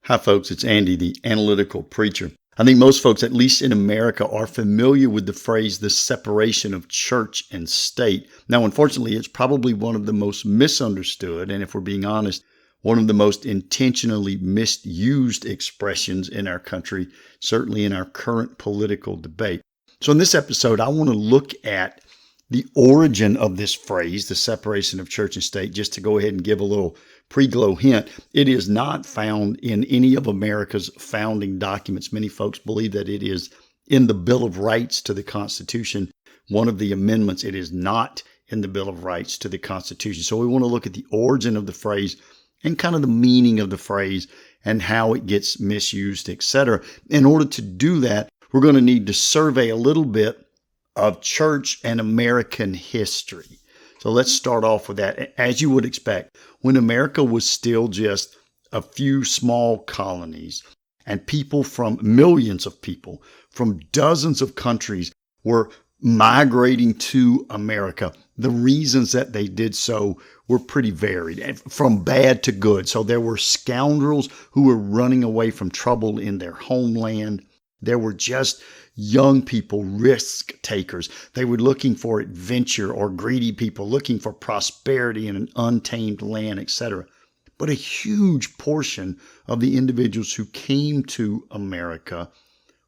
Hi, folks. It's Andy, the analytical preacher. I think most folks, at least in America, are familiar with the phrase, the separation of church and state. Now, unfortunately, it's probably one of the most misunderstood, and if we're being honest, one of the most intentionally misused expressions in our country, certainly in our current political debate. So in this episode, I want to look at the origin of this phrase, the separation of church and state, just to go ahead and give a little pre-glow hint. It is not found in any of America's founding documents. Many folks believe that it is in the Bill of Rights to the Constitution, one of the amendments. It is not in the Bill of Rights to the Constitution. So we want to look at the origin of the phrase and kind of the meaning of the phrase and how it gets misused, etc. In order to do that, we're going to need to survey a little bit of church and American history. So let's start off with that. As you would expect, when America was still just a few small colonies and millions of people from dozens of countries were migrating to America, the reasons that they did so were pretty varied, from bad to good. So there were scoundrels who were running away from trouble in their homeland. There were just young people, risk takers. They were looking for adventure, or greedy people looking for prosperity in an untamed land, etc. But a huge portion of the individuals who came to America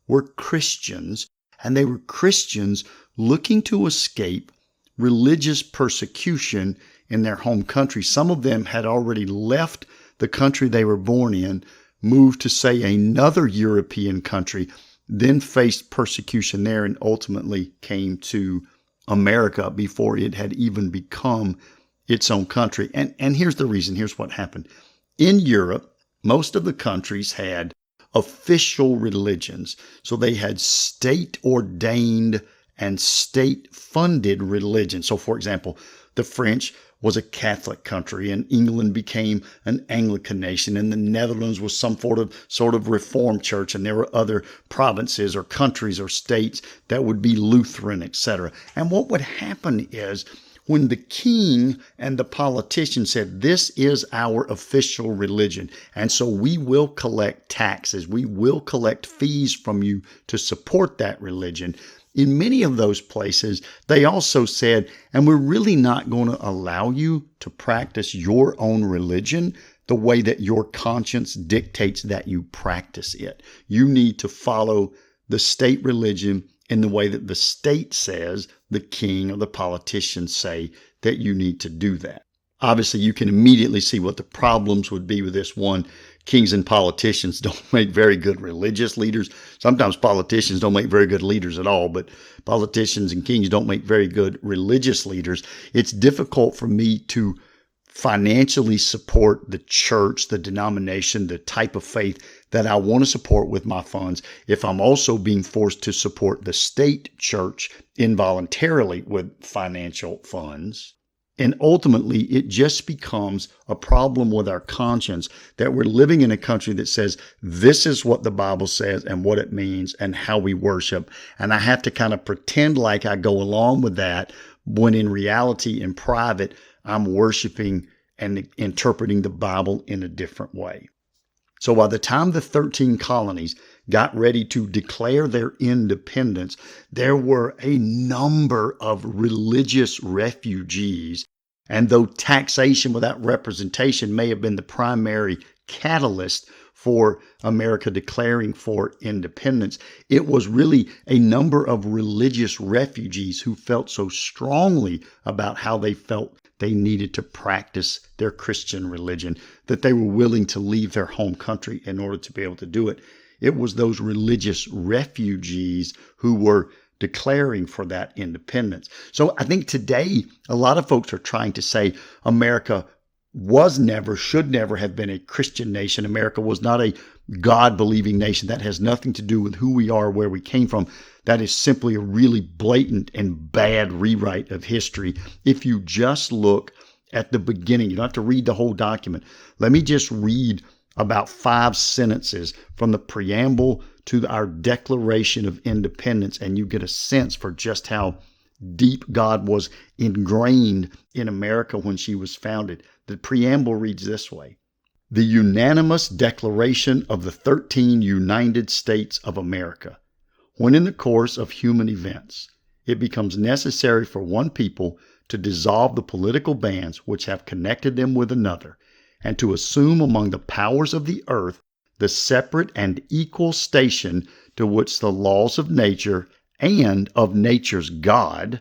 were Christians, and they were Christians looking to escape religious persecution in their home country. Some of them had already left the country they were born in, moved to, say, another European country, then faced persecution there, and ultimately came to America before it had even become its own country. And here's the reason. Here's what happened. In Europe, most of the countries had official religions. So they had state-ordained and state-funded religion. So, for example, the French was a Catholic country, and England became an Anglican nation, and the Netherlands was some sort of Reformed church, and there were other provinces or countries or states that would be Lutheran, etc. And what would happen is, when the king and the politician said, this is our official religion, and so we will collect taxes, we will collect fees from you to support that religion, in many of those places, they also said, and we're really not going to allow you to practice your own religion the way that your conscience dictates that you practice it. You need to follow the state religion in the way that the state says, the king or the politicians say that you need to do that. Obviously, you can immediately see what the problems would be with this. One, kings and politicians don't make very good religious leaders. Sometimes politicians don't make very good leaders at all, but politicians and kings don't make very good religious leaders. It's difficult for me to financially support the church, the denomination, the type of faith that I want to support with my funds if I'm also being forced to support the state church involuntarily with financial funds. And ultimately, it just becomes a problem with our conscience that we're living in a country that says, this is what the Bible says and what it means and how we worship. And I have to kind of pretend like I go along with that, when in reality, in private, I'm worshiping and interpreting the Bible in a different way. So by the time the 13 colonies got ready to declare their independence, there were a number of religious refugees. And though taxation without representation may have been the primary catalyst for America declaring for independence, it was really a number of religious refugees who felt so strongly about how they felt they needed to practice their Christian religion that they were willing to leave their home country in order to be able to do it. It was those religious refugees who were declaring for that independence. So I think today, a lot of folks are trying to say America should never have been a Christian nation. America was not a God-believing nation. That has nothing to do with who we are, where we came from. That is simply a really blatant and bad rewrite of history. If you just look at the beginning, you don't have to read the whole document. Let me just read about 5 sentences from the preamble to our Declaration of Independence, and you get a sense for just how deep God was ingrained in America when she was founded. The preamble reads this way: The unanimous declaration of the 13 United States of America. When in the course of human events, it becomes necessary for one people to dissolve the political bands which have connected them with another, and to assume among the powers of the earth the separate and equal station to which the laws of nature and of nature's God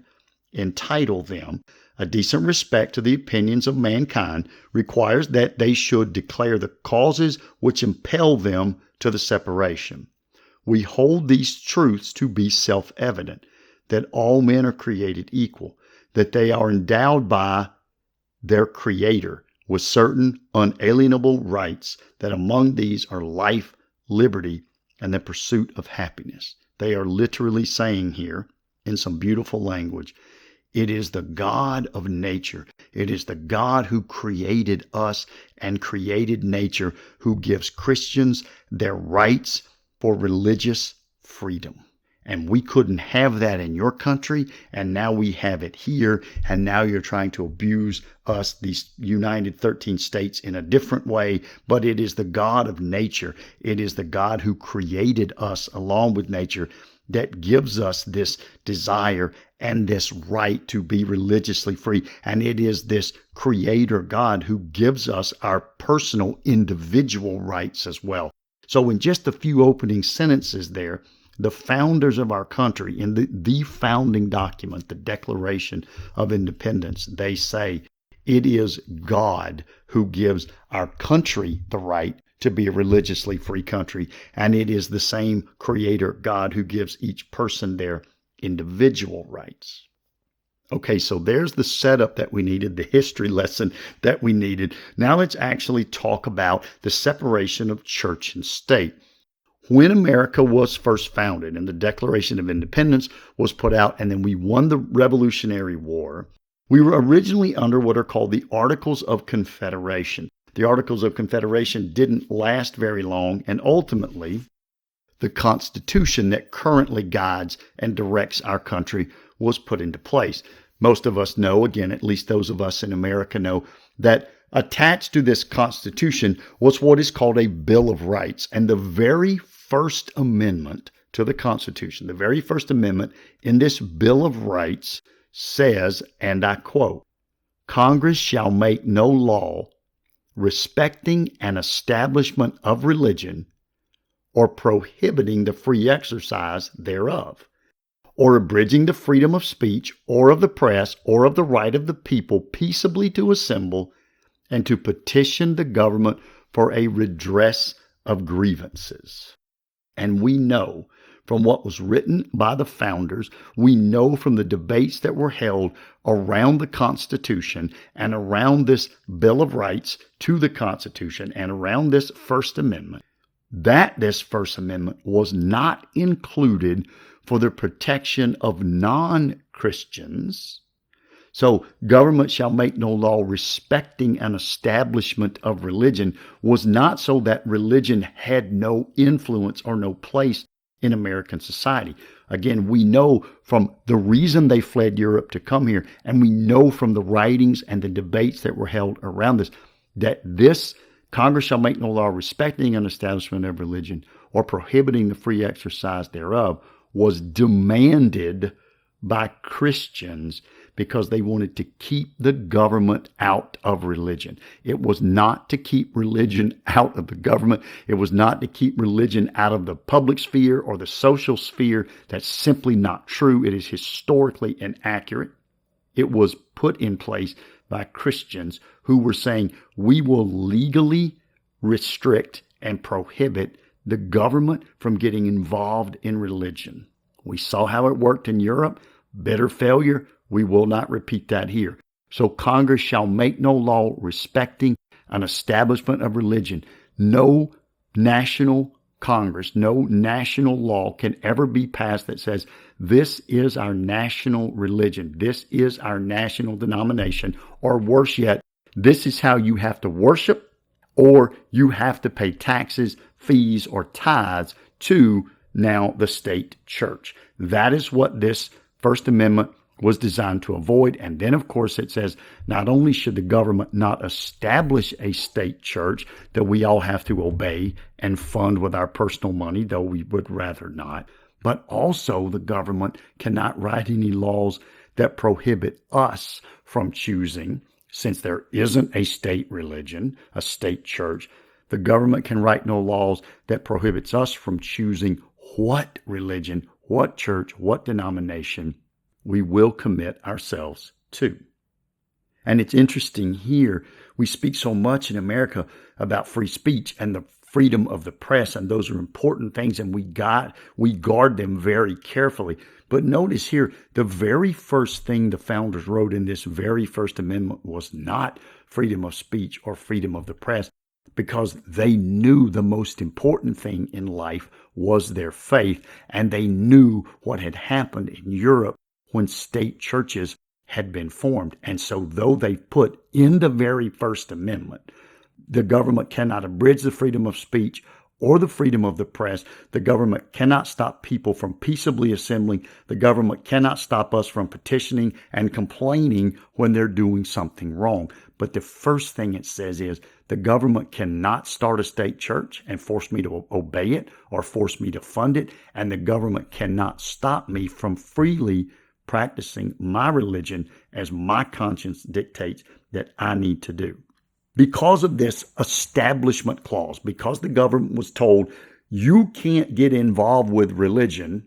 entitle them, a decent respect to the opinions of mankind requires that they should declare the causes which impel them to the separation. We hold these truths to be self-evident, that all men are created equal, that they are endowed by their Creator with certain unalienable rights, that among these are life, liberty, and the pursuit of happiness. They are literally saying here, in some beautiful language, it is the God of nature. It is the God who created us and created nature who gives Christians their rights for religious freedom. And we couldn't have that in your country, and now we have it here, and now you're trying to abuse us, these United 13 states, in a different way. But it is the God of nature. It is the God who created us along with nature that gives us this desire and this right to be religiously free. And it is this Creator God who gives us our personal individual rights as well. So in just a few opening sentences there, the founders of our country, in the founding document, the Declaration of Independence, they say it is God who gives our country the right to be a religiously free country, and it is the same Creator God who gives each person their individual rights. Okay, so there's the setup that we needed, the history lesson that we needed. Now let's actually talk about the separation of church and state. When America was first founded and the Declaration of Independence was put out, and then we won the Revolutionary War, we were originally under what are called the Articles of Confederation. The Articles of Confederation didn't last very long, and ultimately, the Constitution that currently guides and directs our country was put into place. Most of us know, again, at least those of us in America know, that attached to this Constitution was what is called a Bill of Rights. And the very first amendment to the Constitution, the very first amendment in this Bill of Rights says, and I quote, "Congress shall make no law respecting an establishment of religion or prohibiting the free exercise thereof, or abridging the freedom of speech, or of the press, or of the right of the people peaceably to assemble and to petition the government for a redress of grievances." And we know from what was written by the founders, we know from the debates that were held around the Constitution and around this Bill of Rights to the Constitution and around this First Amendment, that this First Amendment was not included for the protection of non-Christians. So, government shall make no law respecting an establishment of religion was not so that religion had no influence or no place in American society. Again, we know from the reason they fled Europe to come here, and we know from the writings and the debates that were held around this, that this Congress shall make no law respecting an establishment of religion or prohibiting the free exercise thereof was demanded by Christians because they wanted to keep the government out of religion. It was not to keep religion out of the government. It was not to keep religion out of the public sphere or the social sphere. That's simply not true. It is historically inaccurate. It was put in place by Christians who were saying, we will legally restrict and prohibit the government from getting involved in religion. We saw how it worked in Europe. Bitter failure. We will not repeat that here. So Congress shall make no law respecting an establishment of religion. No national Congress, no national law can ever be passed that says this is our national religion. This is our national denomination. Or worse yet, this is how you have to worship, or you have to pay taxes, fees, or tithes to now the state church. That is what this First Amendment was designed to avoid. And then, of course, it says not only should the government not establish a state church that we all have to obey and fund with our personal money, though we would rather not, but also the government cannot write any laws that prohibit us from choosing, since there isn't a state religion, a state church. The government can write no laws that prohibits us from choosing what religion, what church, what denomination we will commit ourselves to. And it's interesting here, we speak so much in America about free speech and the freedom of the press, and those are important things, and we guard them very carefully. But notice here, the very first thing the founders wrote in this very First Amendment was not freedom of speech or freedom of the press, because they knew the most important thing in life was their faith, and they knew what had happened in Europe when state churches had been formed. And so though they put in the very First Amendment, the government cannot abridge the freedom of speech or the freedom of the press. The government cannot stop people from peaceably assembling. The government cannot stop us from petitioning and complaining when they're doing something wrong. But the first thing it says is the government cannot start a state church and force me to obey it or force me to fund it. And the government cannot stop me from freely practicing my religion as my conscience dictates that I need to do. Because of this establishment clause, because the government was told you can't get involved with religion,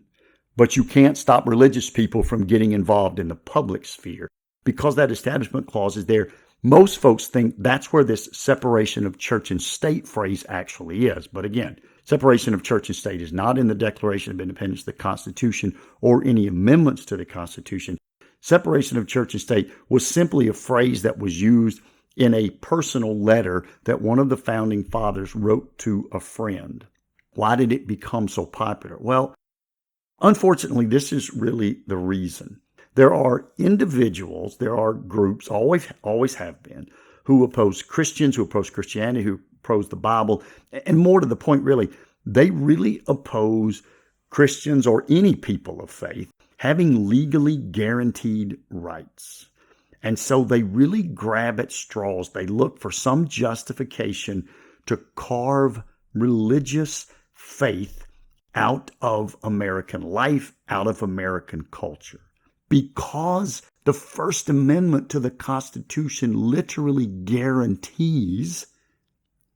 but you can't stop religious people from getting involved in the public sphere, because that establishment clause is there, most folks think that's where this separation of church and state phrase actually is. But again, separation of church and state is not in the Declaration of Independence, the Constitution, or any amendments to the Constitution. Separation of church and state was simply a phrase that was used in a personal letter that one of the founding fathers wrote to a friend. Why did it become so popular? Well, unfortunately, this is really the reason. There are individuals, there are groups, always have been, who oppose Christians, who oppose Christianity, who oppose the Bible, and more to the point, really, they really oppose Christians or any people of faith having legally guaranteed rights. And so they really grab at straws. They look for some justification to carve religious faith out of American life, out of American culture. Because the First Amendment to the Constitution literally guarantees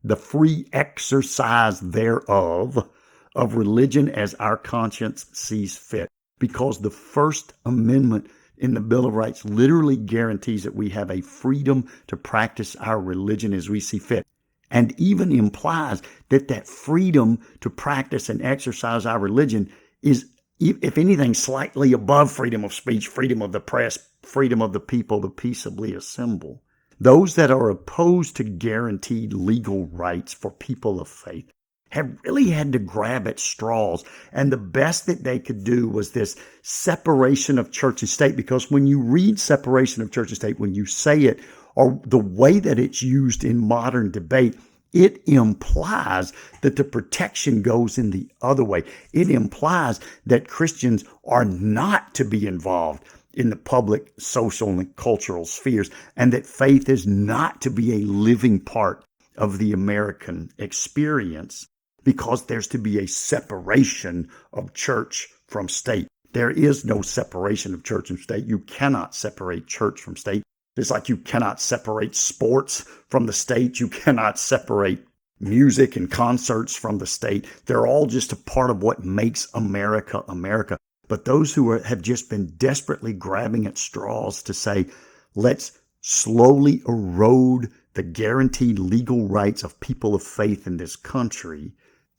the free exercise thereof of religion as our conscience sees fit. Because the First Amendment in the Bill of Rights literally guarantees that we have a freedom to practice our religion as we see fit, and even implies that that freedom to practice and exercise our religion is, if anything, slightly above freedom of speech, freedom of the press, freedom of the people to peaceably assemble. Those that are opposed to guaranteed legal rights for people of faith have really had to grab at straws. And the best that they could do was this separation of church and state, because when you read separation of church and state, when you say it, or the way that it's used in modern debate, it implies that the protection goes in the other way. It implies that Christians are not to be involved in the public, social, and cultural spheres, and that faith is not to be a living part of the American experience, because there's to be a separation of church from state. There is no separation of church and state. You cannot separate church from state. It's like you cannot separate sports from the state. You cannot separate music and concerts from the state. They're all just a part of what makes America America. But those who have just been desperately grabbing at straws to say, let's slowly erode the guaranteed legal rights of people of faith in this country,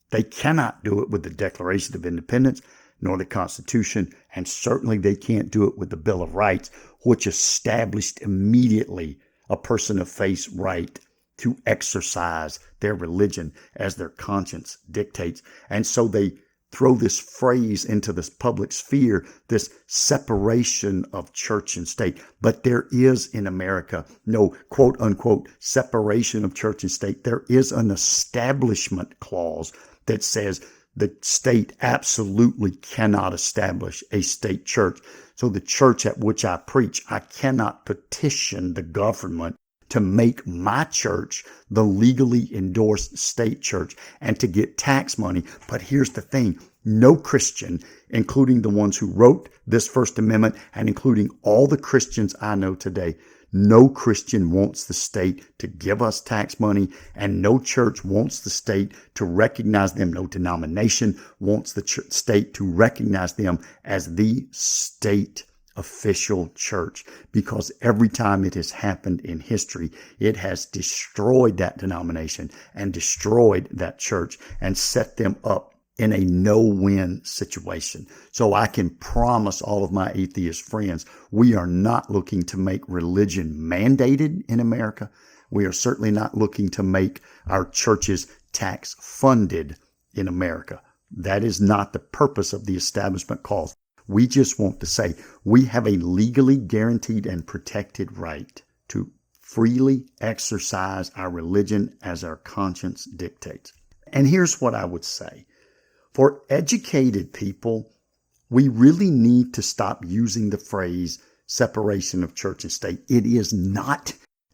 they cannot do it with the Declaration of Independence, nor the Constitution, and certainly they can't do it with the Bill of Rights, which established immediately a person of faith's right to exercise their religion as their conscience dictates. And so they throw this phrase into this public sphere, this separation of church and state. But there is in America no quote unquote separation of church and state. There is an establishment clause that says The state absolutely cannot establish a state church. So the church at which I preach, I cannot petition the government to make my church the legally endorsed state church and to get tax money. But here's the thing. No Christian, including the ones who wrote this First Amendment and including all the Christians I know today, no Christian wants the state to give us tax money, and no church wants the state to recognize them. No denomination wants the state to recognize them as the state official church, because every time it has happened in history, it has destroyed that denomination and destroyed that church and set them up in a no-win situation. So I can promise all of my atheist friends, we are not looking to make religion mandated in America. We are certainly not looking to make our churches tax funded in America. That is not the purpose of the Establishment Clause. We just want to say we have a legally guaranteed and protected right to freely exercise our religion as our conscience dictates. And here's what I would say. For educated people, we really need to stop using the phrase separation of church and state. It is not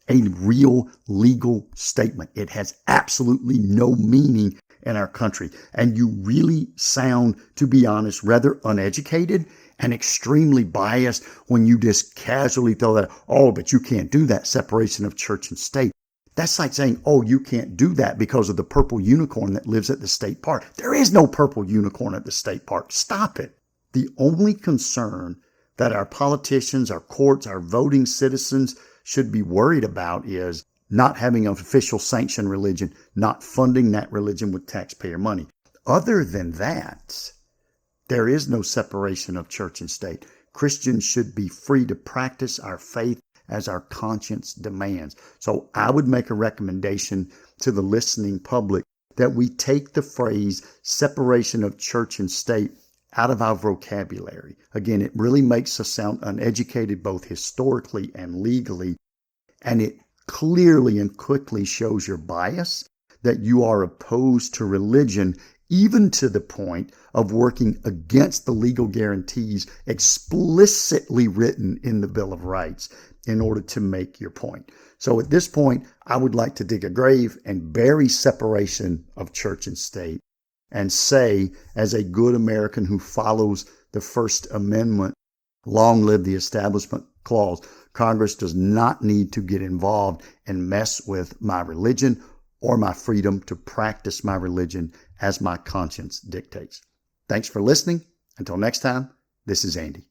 a real legal statement. It has absolutely no meaning in our country. And you really sound, to be honest, rather uneducated and extremely biased when you just casually throw that, oh, but you can't do that separation of church and state. That's like saying, oh, you can't do that because of the purple unicorn that lives at the state park. There is no purple unicorn at the state park. Stop it. The only concern that our politicians, our courts, our voting citizens should be worried about is not having an official sanctioned religion, not funding that religion with taxpayer money. Other than that, there is no separation of church and state. Christians should be free to practice our faith as our conscience demands. So I would make a recommendation to the listening public that we take the phrase separation of church and state out of our vocabulary. Again, it really makes us sound uneducated both historically and legally, and it clearly and quickly shows your bias, that you are opposed to religion, even to the point of working against the legal guarantees explicitly written in the Bill of Rights in order to make your point. So at this point, I would like to dig a grave and bury separation of church and state and say, as a good American who follows the First Amendment, long live the Establishment Clause. Congress does not need to get involved and mess with my religion or my freedom to practice my religion as my conscience dictates. Thanks for listening. Until next time, this is Andy.